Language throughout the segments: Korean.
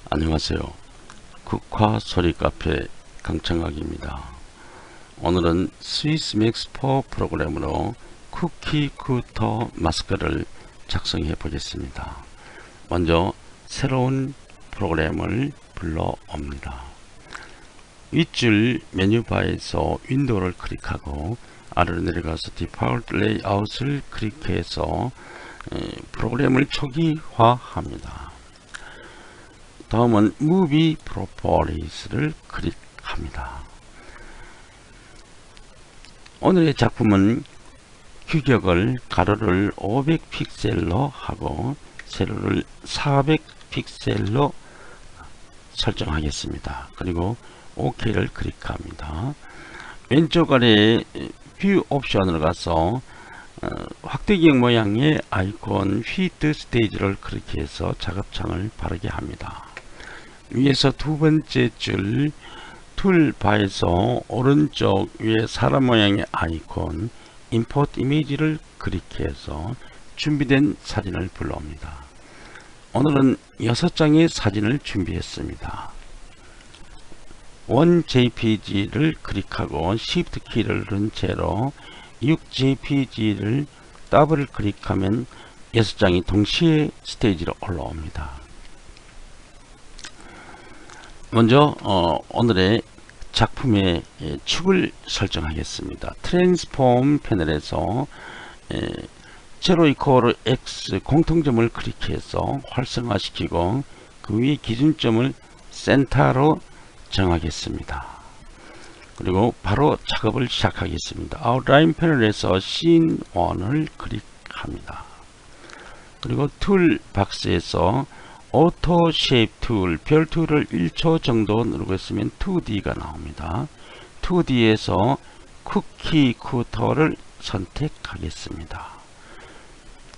안녕하세요. 국화 소리 카페 강창학입니다. 오늘은 스위스 맥스 4 프로그램으로 쿠키 쿠터 마스크를 작성해 보겠습니다. 먼저 새로운 프로그램을 불러옵니다. 윗줄 메뉴바에서 윈도우를 클릭하고 아래로 내려가서 디폴트 레이아웃을 클릭해서 프로그램을 초기화합니다. 다음은 Movie Properties를 클릭합니다. 오늘의 작품은 규격을 가로를 500픽셀로 하고 세로를 400픽셀로 설정하겠습니다. 그리고 OK를 클릭합니다. 왼쪽 아래 뷰 옵션으로 가서 확대기역 모양의 아이콘 휘트 스테이지를 클릭해서 작업창을 바르게 합니다. 위에서 두 번째 줄 툴바에서 오른쪽 위에 사람 모양의 아이콘 임포트 이미지를 클릭해서 준비된 사진을 불러옵니다. 오늘은 6장의 사진을 준비했습니다. 원 JPG를 클릭하고 Shift 키를 누른 채로 6JPG를 더블 클릭하면 6장이 동시에 스테이지로 올라옵니다. 먼저 오늘의 작품의 축을 설정하겠습니다. 트랜스폼 패널에서 제로 이퀄 X 공통점을 클릭해서 활성화시키고 그 위에 기준점을 센터로 정하겠습니다. 그리고 바로 작업을 시작하겠습니다. 아웃라인 패널에서 씬 1을 클릭합니다. 그리고 툴 박스에서 오토 쉐입 툴, 별 툴을 1초 정도 누르고 있으면 2D가 나옵니다. 2D에서 쿠키 쿠터를 선택하겠습니다.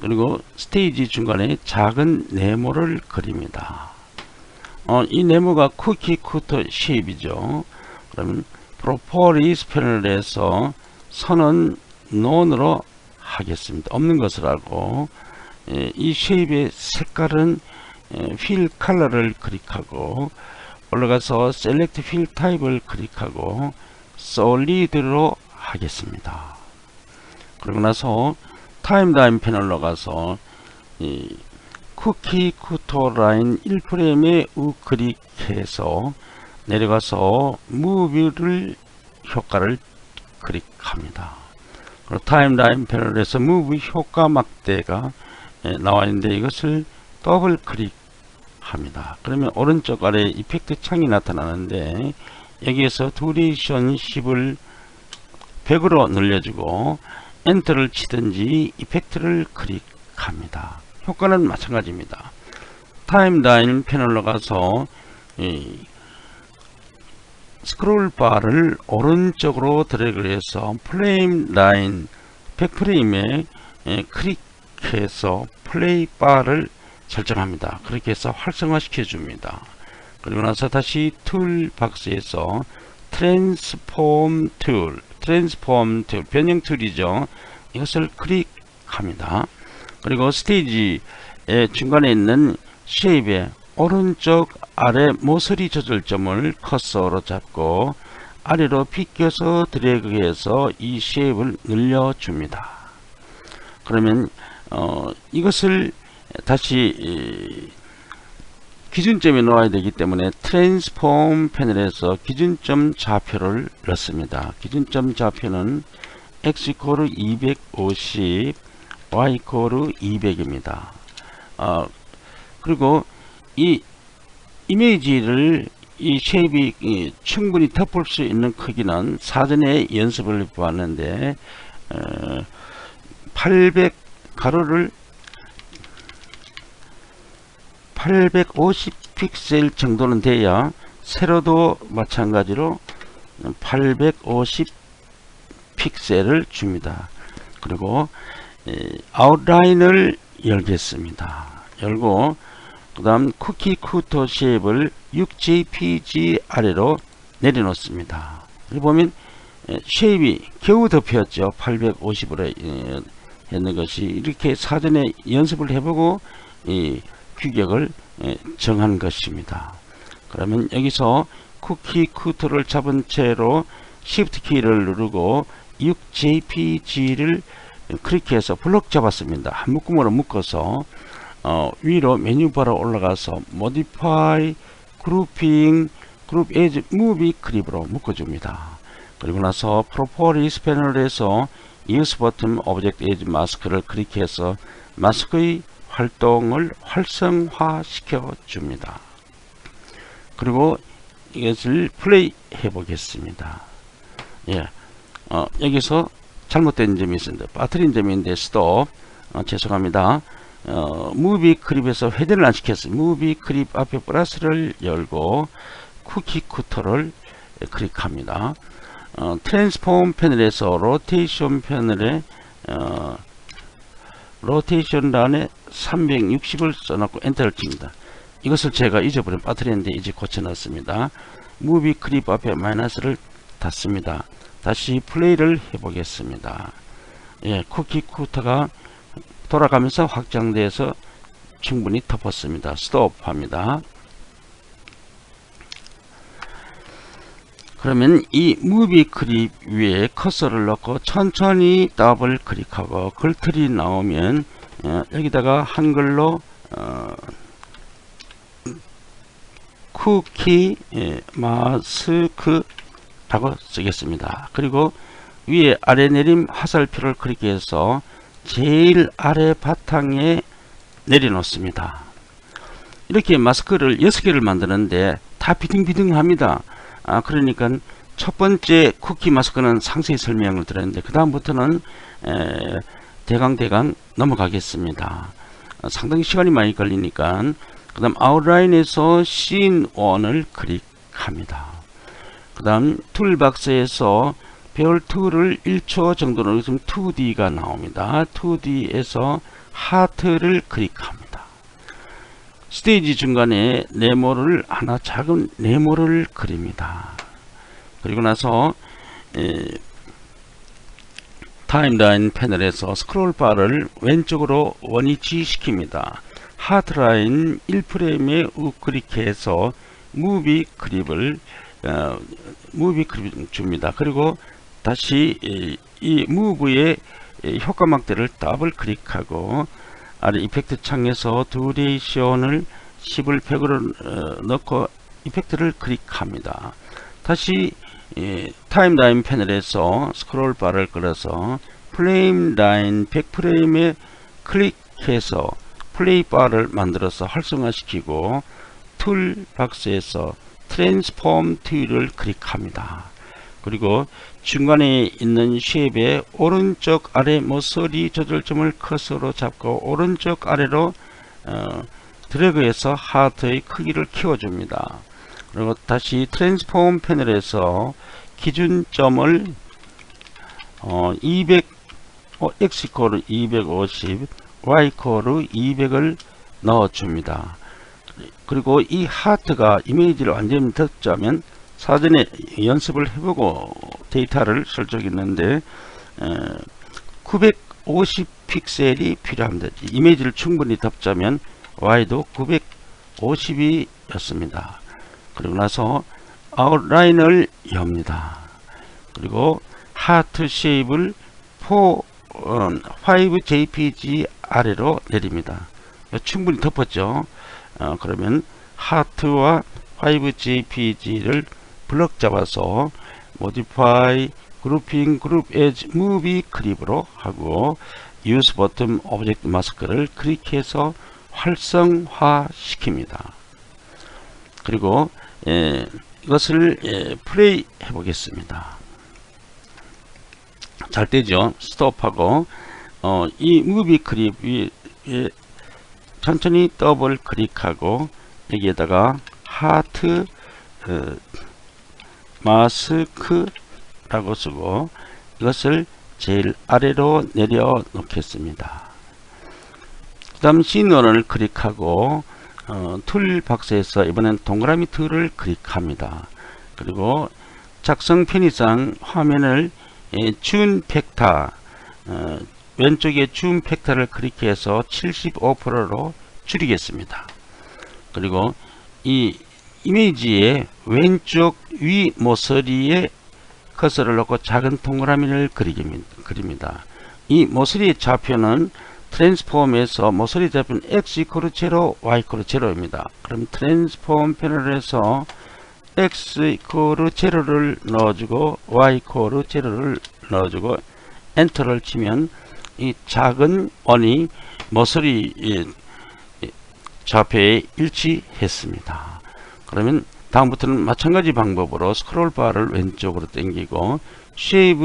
그리고 스테이지 중간에 작은 네모를 그립니다. 이 네모가 쿠키 쿠터 쉐입이죠. 그러면 프로퍼리스 패널에서 선은 논으로 하겠습니다. 없는 것을 하고 이 쉐입의 색깔은 필 컬러를 클릭하고 올라가서 셀렉트 필 타입을 클릭하고 솔리드로 하겠습니다. 그러고 나서 타임라인 패널로 가서 이 쿠키 쿠터 라인 1프레임에 우클릭해서 내려가서 무브를 효과를 클릭합니다. 그리고 타임라인 패널에서 무브 효과 막대가 나와 있는데 이것을 더블 클릭합니다. 그러면 오른쪽 아래 이펙트 창이 나타나는데 여기에서 듀레이션 10을 100으로 늘려주고 엔터를 치든지 이펙트를 클릭합니다. 효과는 마찬가지입니다. 타임라인 패널로 가서 스크롤 바를 오른쪽으로 드래그를 해서 프레임 라인 100프레임에 클릭해서 플레이 바를 설정합니다. 그렇게 해서 활성화 시켜줍니다. 그리고 나서 다시 툴 박스에서 트랜스폼 툴, 변형 툴이죠. 이것을 클릭합니다. 그리고 스테이지의 중간에 있는 쉐입의 오른쪽 아래 모서리 조절점을 커서로 잡고 아래로 비껴서 드래그해서 이 쉐입을 늘려줍니다. 그러면 이것을 다시 기준점에 놓아야 되기 때문에 트랜스폼 패널에서 기준점 좌표를 넣습니다. 기준점 좌표는 x 이퀄 250, y 이퀄 200입니다. 그리고 이 이미지를 이 쉐입이 충분히 덮을 수 있는 크기는 사전에 연습을 해보았는데 800 가로를 850 픽셀 정도는 돼야 세로도 마찬가지로 850 픽셀을 줍니다. 그리고 아웃라인을 열겠습니다. 열고 그 다음 쿠키 쿠터 쉐입을 6JPG 아래로 내려놓습니다. 여기 보면 쉐입이 겨우 덮였죠. 850으로 했는 것이 이렇게 사전에 연습을 해보고 이 규격을 정한 것입니다. 그러면 여기서 쿠키 쿠터를 잡은 채로 Shift 키를 누르고 6jpg를 클릭해서 블록 잡았습니다. 한 묶음으로 묶어서 위로 메뉴바로 올라가서 Modify, Grouping, Group as Movie Clip으로 묶어줍니다. 그리고 나서 Properties 패널에서 Use Button Object as Mask를 클릭해서 마스크의 활동을 활성화시켜 줍니다. 그리고 이것을 플레이 해 보겠습니다. 예, 여기서 잘못된 점이 있습니다. 빠뜨린 점인데 스톱. 죄송합니다. 무비 클립에서 회전을 안 시켰어요. 무비 클립 앞에 플러스를 열고 쿠키 쿠터를 클릭합니다. 트랜스폼 패널에서 로테이션 패널에 로테이션 란에 360을 써놓고 엔터를 칩니다. 이것을 제가 잊어버린 빠뜨렸는데 이제 고쳐놨습니다. 무비 클립 앞에 마이너스를 닫습니다. 다시 플레이를 해보겠습니다. 예, 쿠키 쿠터가 돌아가면서 확장돼서 충분히 덮었습니다. 스톱합니다. 그러면 이 무비 클립 위에 커서를 넣고 천천히 더블 클릭하고 글틀이 나오면 여기다가 한글로 쿠키 마스크 라고 쓰겠습니다. 그리고 위에 아래 내림 화살표를 클릭해서 제일 아래 바탕에 내려놓습니다. 이렇게 마스크를 6개를 만드는데 다 비등비등합니다. 그러니까 첫 번째 쿠키 마스크는 상세히 설명을 드렸는데 그 다음부터는 대강 넘어가겠습니다. 상당히 시간이 많이 걸리니까 그 다음 아웃라인에서 씬 1을 클릭합니다. 그 다음 툴박스에서 배열 2를 1초 정도 누르면 2D가 나옵니다. 2D에서 하트를 클릭합니다. 스테이지 중간에 네모를 하나 작은 네모를 그립니다. 그리고 나서 타임라인 패널에서 스크롤 바를 왼쪽으로 원위치 시킵니다. 하트라인 1프레임에 우클릭해서 무비 클립을 줍니다. 그리고 다시 이 무브의 효과막대를 더블 클릭하고 아래 이펙트 창에서 듀레이션을 10을 100으로 넣고 이펙트를 클릭합니다. 다시 타임라인 패널에서 스크롤 바를 끌어서 프레임 라인 100프레임에 클릭해서 플레이 바를 만들어서 활성화시키고 툴 박스에서 트랜스폼 툴을 클릭합니다. 그리고 중간에 있는 쉐입의 오른쪽 아래 모서리 조절점을 커서로 잡고 오른쪽 아래로 드래그해서 하트의 크기를 키워줍니다. 그리고 다시 트랜스폼 패널에서 기준점을 200, X코르 250, Y코르 200을 넣어줍니다. 그리고 이 하트가 이미지를 완전히 덮자면 사전에 연습을 해보고 데이터를 설정했는데 950 픽셀이 필요합니다. 이미지를 충분히 덮자면 Y도 950이 였습니다. 그리고 나서 아웃라인을 엽니다. 그리고 하트 쉐입을 5jpg 아래로 내립니다. 충분히 덮었죠. 그러면 하트와 5jpg를 블럭 잡아서 Modify, Grouping, Group as Movie 클립으로 하고 Use Button Object Mask를 클릭해서 활성화 시킵니다. 그리고 이것을 플레이 해 보겠습니다. 잘 되죠. 스톱하고 이 무비 클립 위에 천천히 더블 클릭하고 여기에다가 하트 마스크라고 쓰고 이것을 제일 아래로 내려 놓겠습니다. 그 다음 시너를 클릭하고 툴 박스에서 이번엔 동그라미 툴을 클릭합니다. 그리고 작성 편의상 화면을 준 팩터 왼쪽에 줌 팩터를 클릭해서 75%로 줄이겠습니다. 그리고 이 이미지의 왼쪽 위 모서리에 커서를 놓고 작은 동그라미를 그립니다. 이 모서리의 좌표는 트랜스폼에서 모서리 좌표는 x 이퀄 0, y 이퀄 0입니다. 그럼 트랜스폼 패널에서 x 이퀄 0를 넣어주고 y 이퀄 0를 넣어주고 엔터를 치면 이 작은 원이 모서리 좌표에 일치했습니다. 그러면 다음부터는 마찬가지 방법으로 스크롤 바를 왼쪽으로 당기고 쉐입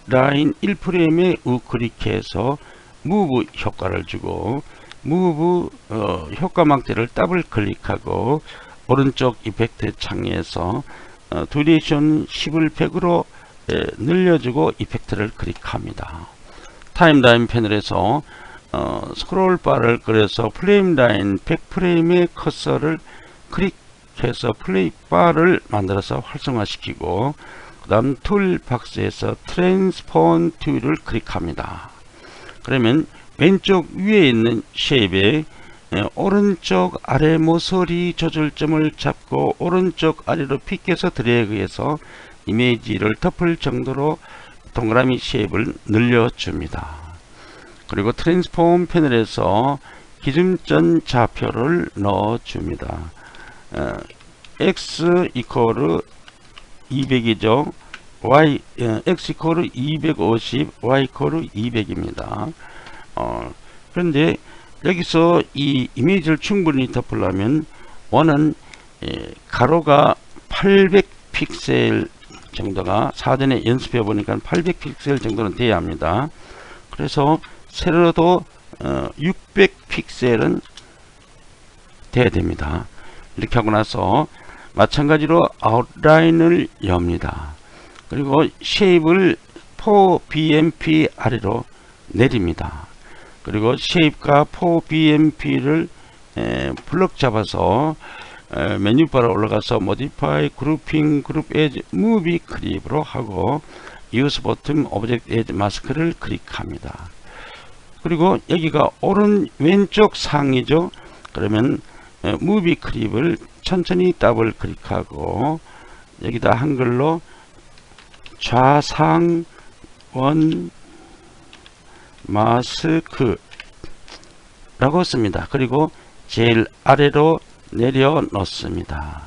라인 1프레임에 우클릭해서 무브 효과를 주고 무브 효과망대를 더블 클릭하고 오른쪽 이펙트 창에서 듀레이션 10을 100으로 늘려주고 이펙트를 클릭합니다. 타임라인 패널에서 스크롤 바를 그려서 프레임 라인 100프레임의 커서를 클릭해서 플레이 바를 만들어서 활성화시키고 그 다음 툴 박스에서 트랜스폼 툴을 클릭합니다. 그러면 왼쪽 위에 있는 쉐입에 오른쪽 아래 모서리 조절점을 잡고 오른쪽 아래로 픽해서 드래그해서 이미지를 덮을 정도로 동그라미 쉐입을 늘려줍니다. 그리고 트랜스폼 패널에서 기준점 좌표를 넣어줍니다. x 이퀄 200이죠. y x 이퀄 250, y 이퀄 200입니다. 그런데 여기서 이 이미지를 충분히 덮으려면 원은 가로가 800픽셀 정도가 사전에 연습해 보니까 800픽셀 정도는 돼야 합니다. 그래서 세로도 600픽셀은 돼야 됩니다. 이렇게 하고 나서 마찬가지로 아웃라인을 엽니다. 그리고 쉐입을 4BMP 아래로 내립니다. 그리고 쉐입과 4BMP를 블럭 잡아서 메뉴바로 올라가서 모디파이 그룹핑 그룹 에지 무비 클립으로 하고 유스 버튼 오브젝트 에지 마스크를 클릭합니다. 그리고 여기가 왼쪽 상이죠. 그러면 무비 클립을 천천히 더블 클릭하고 여기다 한글로 좌상 원 마스크 라고 씁니다. 그리고 제일 아래로 내려 놓습니다.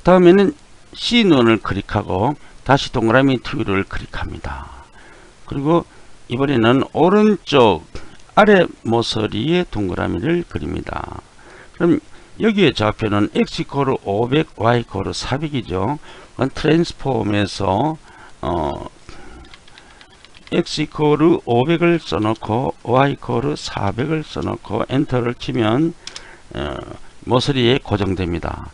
다음에는 C 눈을 클릭하고 다시 동그라미 툴을 클릭합니다. 그리고 이번에는 오른쪽 아래 모서리에 동그라미를 그립니다. 그럼 여기에 좌표는 x 이퀄 500, y 이퀄 400이죠. 트랜스폼에서 x 이퀄 500을 써놓고 y 이퀄 400을 써놓고 엔터를 치면 모서리에 고정됩니다.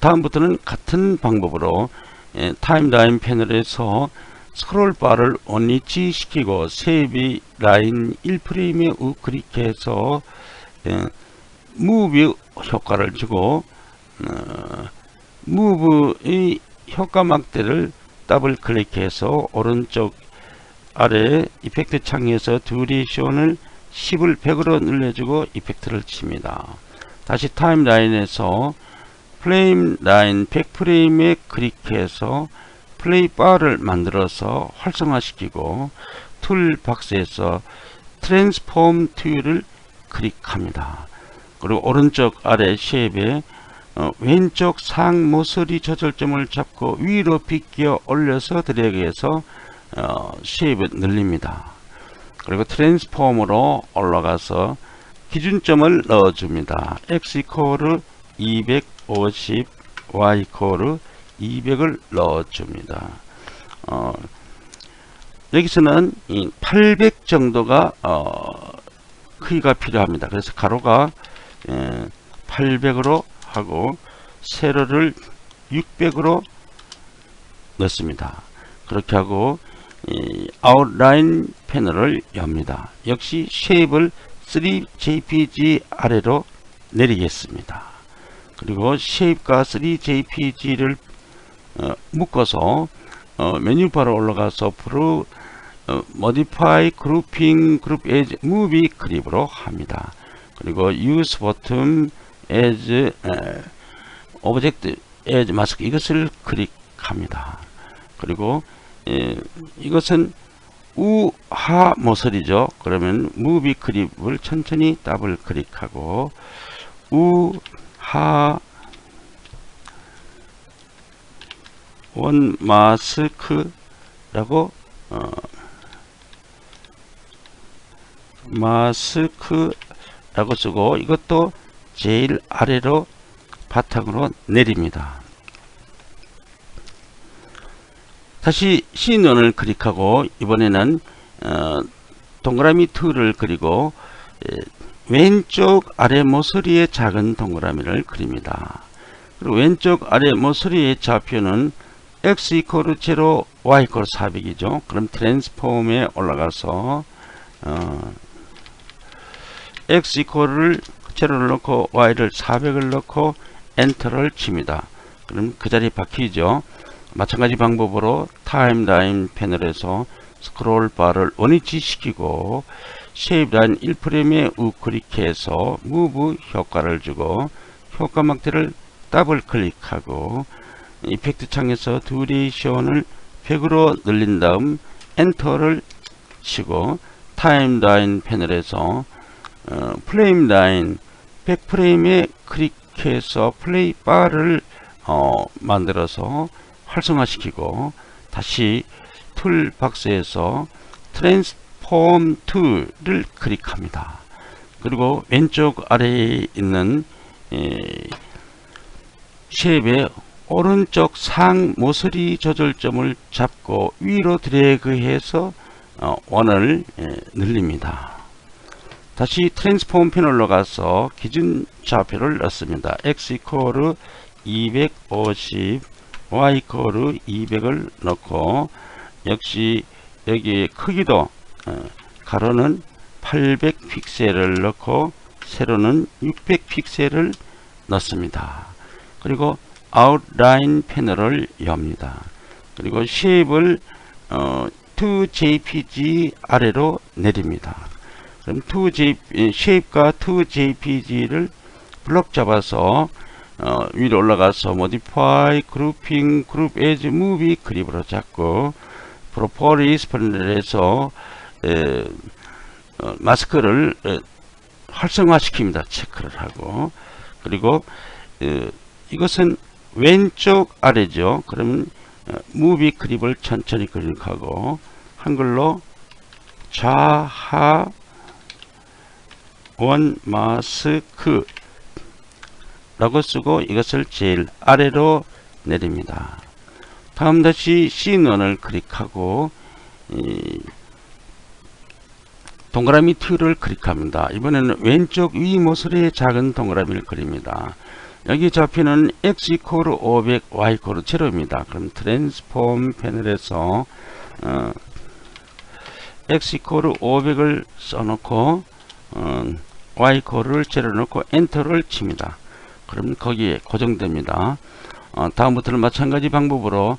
다음부터는 같은 방법으로 타임라인 패널에서 스크롤 바를 원위치 시키고 쉐입 라인 1프레임에 우클릭해서 무브 효과를 주고 무브의 효과막대를 더블 클릭해서 오른쪽 아래 이펙트 창에서 듀레이션을 10을 100으로 늘려주고 이펙트를 칩니다. 다시 타임라인에서 프레임 라인 100프레임에 클릭해서 플레이 바를 만들어서 활성화시키고 툴 박스에서 트랜스폼 툴을 클릭합니다. 그리고 오른쪽 아래 쉐입에 왼쪽 상 모서리 조절점을 잡고 위로 비껴 올려서 드래그해서 쉐입을 늘립니다. 그리고 트랜스폼으로 올라가서 기준점을 넣어줍니다. x 이퀄 250, y 이퀄 200을 넣어줍니다. 여기서는 800 정도가 크기가 필요합니다. 그래서 가로가 800으로 하고 세로를 600으로 넣습니다. 그렇게 하고 아웃라인 패널을 엽니다. 역시 쉐입을 3JPG 아래로 내리겠습니다. 그리고 쉐입과 3JPG를 묶어서 메뉴바로 올라가서 모디파이 그룹핑 그룹 에지 무비 클립으로 합니다. 그리고 use bottom as object as mask, 이것을 클릭합니다. 그리고 이것은 우하 모서리죠. 그러면 무비 그립을 천천히 더블 클릭하고 우하 원 마스크라고 마스크라고 쓰고, 이것도 제일 아래로 바탕으로 내립니다. 다시 C1을 클릭하고 이번에는 동그라미 2를 그리고 왼쪽 아래 모서리의 작은 동그라미를 그립니다. 그리고 왼쪽 아래 모서리의 좌표는 x 이퀄 0, y 이퀄 400이죠. 그럼 트랜스폼에 올라가서 x 이퀄을 0를 넣고 y를 400을 넣고 엔터를 칩니다. 그럼 그 자리에 박히죠. 마찬가지 방법으로 타임라인 패널에서 스크롤 바를 원위치 시키고 쉐입 라인 1프레임에 우클릭해서 무브 효과를 주고 효과 막대를 더블 클릭하고 이펙트 창에서 듀레이션을 100으로 늘린 다음 엔터를 치고 타임라인 패널에서 프레임 라인 100프레임에 클릭해서 플레이 바를 만들어서 활성화시키고 다시 툴 박스에서 트랜스폼 툴을 클릭합니다. 그리고 왼쪽 아래에 있는 쉐입의 오른쪽 상 모서리 조절점을 잡고 위로 드래그해서 원을 늘립니다. 다시 트랜스폼 패널로 가서 기준 좌표를 넣습니다. x 이퀄 250, y 이퀄 200을 넣고 역시 여기 크기도 가로는 800 픽셀을 넣고 세로는 600 픽셀을 넣습니다. 그리고 아웃라인 패널을 엽니다. 그리고 쉐입을 to.jpg 아래로 내립니다. 그럼 쉐입과 to.jpg를 블럭 잡아서 위로 올라가서 modify, grouping, group as movie 그립으로 잡고 propolis 패널에서 마스크를 활성화시킵니다. 체크를 하고, 그리고 이것은 왼쪽 아래죠. 그러면 무비 그립을 천천히 클릭하고 한글로 좌하 원 마스크 라고 쓰고 이것을 제일 아래로 내립니다. 다음 다시 C1을 클릭하고 동그라미 2를 클릭합니다. 이번에는 왼쪽 위 모서리의 작은 동그라미를 그립니다. 여기 좌표는 x 이퀄 500, y 이퀄 0입니다. 그럼 트랜스폼 패널에서 x 이퀄 500을 써놓고 y 이퀄을 0 넣고 엔터를 칩니다. 그럼 거기에 고정됩니다. 다음부터는 마찬가지 방법으로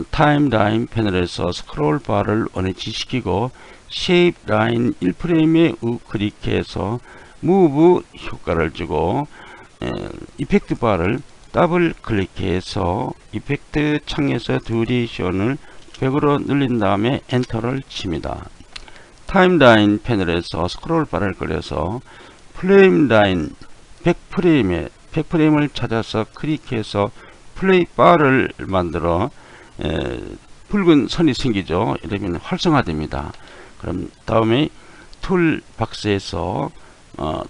타임라인 패널에서 스크롤 바를 원위치 시키고 쉐입 라인 1프레임에 우클릭해서 무브 효과를 주고 이펙트 바를 더블 클릭해서 이펙트 창에서 듀레이션을 100으로 늘린 다음에 엔터를 칩니다. 타임라인 패널에서 스크롤 바를 끌어서 프레임 라인 100프레임을 찾아서 클릭해서 플레이 바를 만들어 붉은 선이 생기죠. 이러면 활성화됩니다. 그럼 다음에 툴 박스에서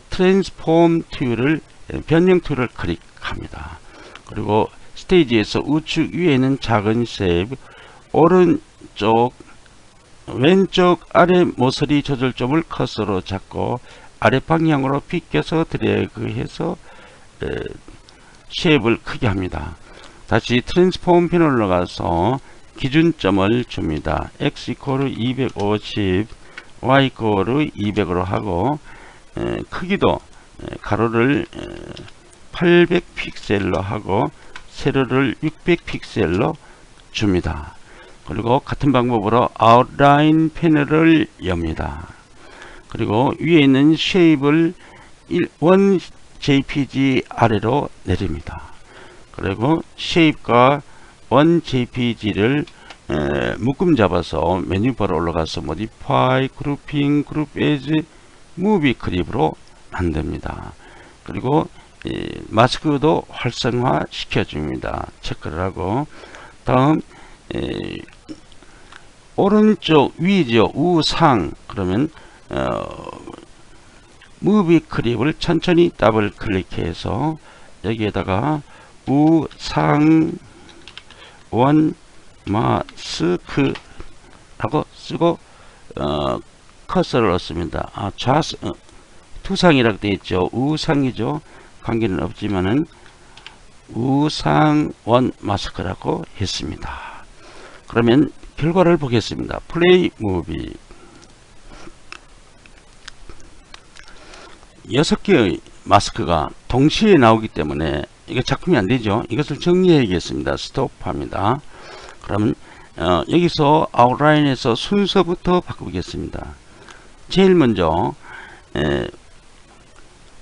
트랜스폼 툴을 변형 툴을 클릭합니다. 그리고 스테이지에서 우측 위에 있는 작은 쉐입 오른쪽 왼쪽 아래 모서리 조절점을 커서로 잡고 아래 방향으로 비껴서 드래그해서 쉐입을 크게 합니다. 다시 트랜스폼 패널로 가서 기준점을 줍니다. x 이퀄 250, y 이퀄 200으로 하고 크기도 가로를 800 픽셀로 하고 세로를 600 픽셀로 줍니다. 그리고 같은 방법으로 아웃라인 패널을 엽니다. 그리고 위에 있는 쉐입을 원 JPG 아래로 내립니다. 그리고 쉐입과 원 JPG를 묶음 잡아서 메뉴바로 올라가서 모디파이, 그룹핑, 그룹 에즈, 무비 클립으로 만듭니다. 그리고 마스크도 활성화 시켜줍니다. 체크를 하고, 다음 오른쪽 위죠. 우상. 그러면 무비 클립을 천천히 더블 클릭해서 여기에다가 우상 원 마스크라고 쓰고 커서를 넣습니다. 두상이라고 되어 있죠. 우상이죠. 관계는 없지만은 우상 원 마스크라고 했습니다. 그러면 결과를 보겠습니다. 플레이 무비 6개의 마스크가 동시에 나오기 때문에 이거 작품이 안되죠. 이것을 정리해야겠습니다. 스톱합니다. 그러면 여기서 아웃라인에서 순서부터 바꾸겠습니다. 제일 먼저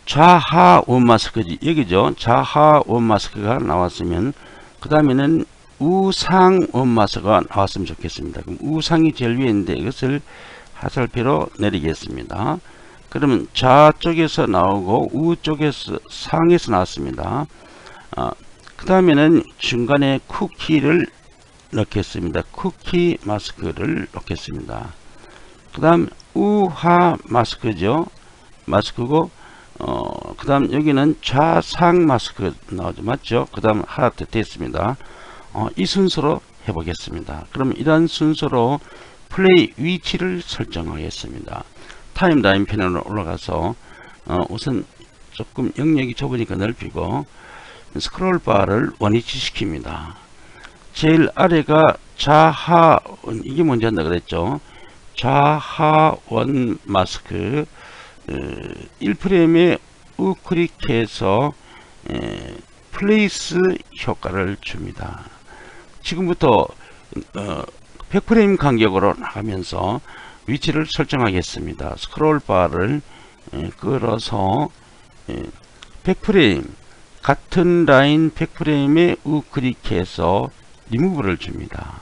좌하 원 마스크지, 여기죠. 좌하 원 마스크가 나왔으면 그 다음에는 우상 원 마스크가 나왔으면 좋겠습니다. 그럼 우상이 제일 위에 있는데 이것을 화살표로 내리겠습니다. 그러면 좌쪽에서 나오고 우쪽에서 상에서 나왔습니다. 그 다음에는 중간에 쿠키를 넣겠습니다. 쿠키 마스크를 넣겠습니다. 그 다음 우하 마스크죠. 마스크고 그 다음 여기는 좌상 마스크 나오죠. 맞죠? 그 다음 하트 됐습니다. 이 순서로 해보겠습니다. 그럼 이런 순서로 플레이 위치를 설정하겠습니다. 타임라인 패널로 올라가서 우선 조금 영역이 좁으니까 넓히고 스크롤 바를 원위치 시킵니다. 제일 아래가 좌하원, 이게 뭔지 한다 그랬죠. 좌하원 마스크 1프레임에 우클릭해서 플레이스 효과를 줍니다. 지금부터 100프레임 간격으로 나가면서 위치를 설정하겠습니다. 스크롤 바를 끌어서 100프레임 같은 라인 100프레임에 우클릭해서 리무브를 줍니다.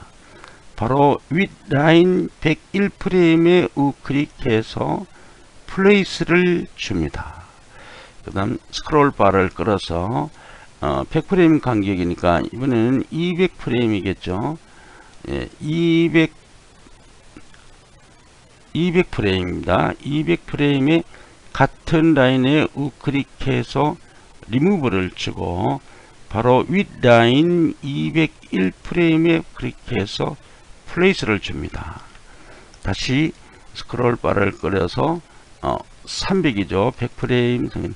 바로 윗 라인 101프레임에 우클릭해서 플레이스를 줍니다. 그 다음 스크롤 바를 끌어서 100프레임 간격이니까 이번에는 200프레임이겠죠. 200프레임입니다. 200프레임에 같은 라인에 우클릭해서 리무브를 주고 바로 윗라인 201프레임에 클릭해서 플레이스를 줍니다. 다시 스크롤 바를 끌어서 300이죠. 100프레임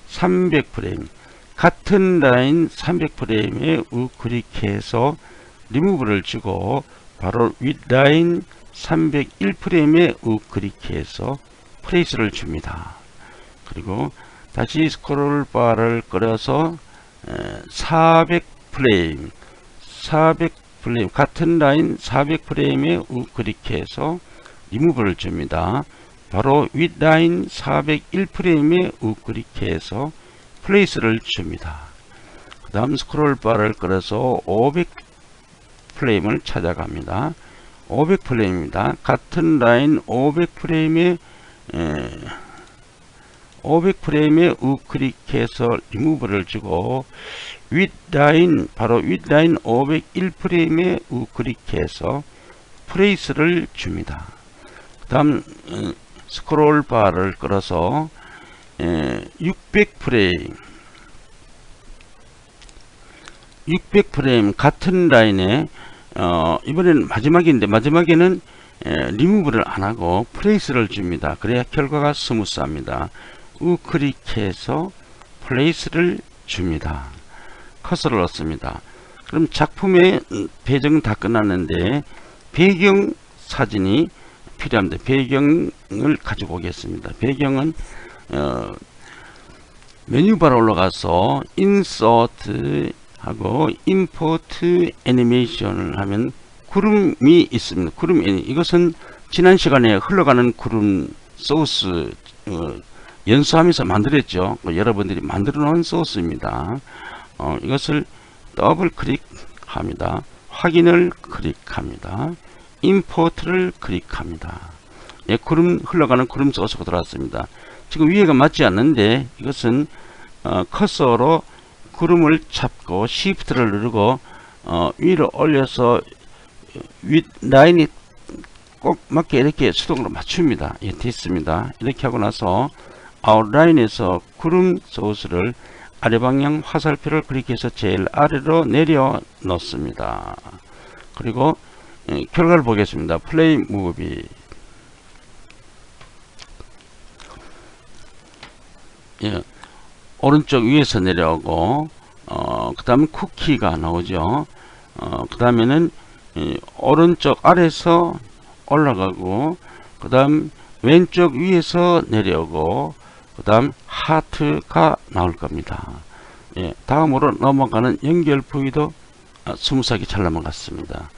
300프레임 같은 라인 300프레임에 우클릭해서 리무브를 주고 바로 윗라인 301프레임에 우클릭해서 플레이스를 줍니다. 그리고 다시 스크롤 바를 끌어서 400프레임 같은 라인 400프레임에 우클릭해서 리무브를 줍니다. 바로 윗라인 401프레임에 우클릭해서 플레이스를 줍니다. 그 다음 스크롤 바를 끌어서 500프레임을 찾아갑니다. 500프레임입니다. 같은 라인 500프레임에 우클릭해서 리무브를 주고 윗라인 바로 윗라인 501프레임에 우클릭해서 플레이스를 줍니다. 그 다음 스크롤 바를 끌어서 600프레임 같은 라인에 이번에는 마지막인데 마지막에는 리무브를 안하고 플레이스를 줍니다. 그래야 결과가 스무스합니다. 우클릭해서 플레이스를 줍니다. 커서를 넣습니다. 그럼 작품의 배경 다 끝났는데 배경 사진이 필요합니다. 배경을 가지고 오겠습니다. 배경은 메뉴바로 올라가서 인서트 하고 임포트 애니메이션을 하면 구름이 있습니다. 구름 이것은 지난 시간에 흘러가는 구름 소스 연수하면서 만들었죠. 여러분들이 만들어 놓은 소스입니다. 이것을 더블 클릭합니다. 확인을 클릭합니다. 임포트를 클릭합니다. 예, 흘러가는 구름 소스가 들어왔습니다. 지금 위에가 맞지 않는데 이것은 커서로 구름을 잡고 Shift를 누르고 위로 올려서 윗 라인이 꼭 맞게 이렇게 수동으로 맞춥니다. 예, 됐습니다. 이렇게 하고 나서 아웃라인에서 구름 소스를 아래 방향 화살표를 클릭해서 제일 아래로 내려 놓습니다. 그리고 결과를 보겠습니다. 플레이 무비. 예, 오른쪽 위에서 내려오고 그 다음에 쿠키가 나오죠. 그 다음에는 오른쪽 아래에서 올라가고 그 다음 왼쪽 위에서 내려오고 그 다음 하트가 나올 겁니다. 예, 다음으로 넘어가는 연결 부위도 스무스하게 잘 넘어갔습니다.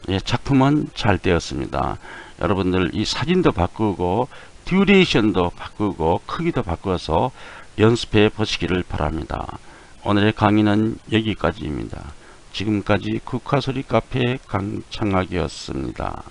예, 작품은 잘 되었습니다. 여러분들 이 사진도 바꾸고 듀레이션도 바꾸고 크기도 바꾸어서 연습해 보시기를 바랍니다. 오늘의 강의는 여기까지입니다. 지금까지 국화소리 카페 강창학이었습니다.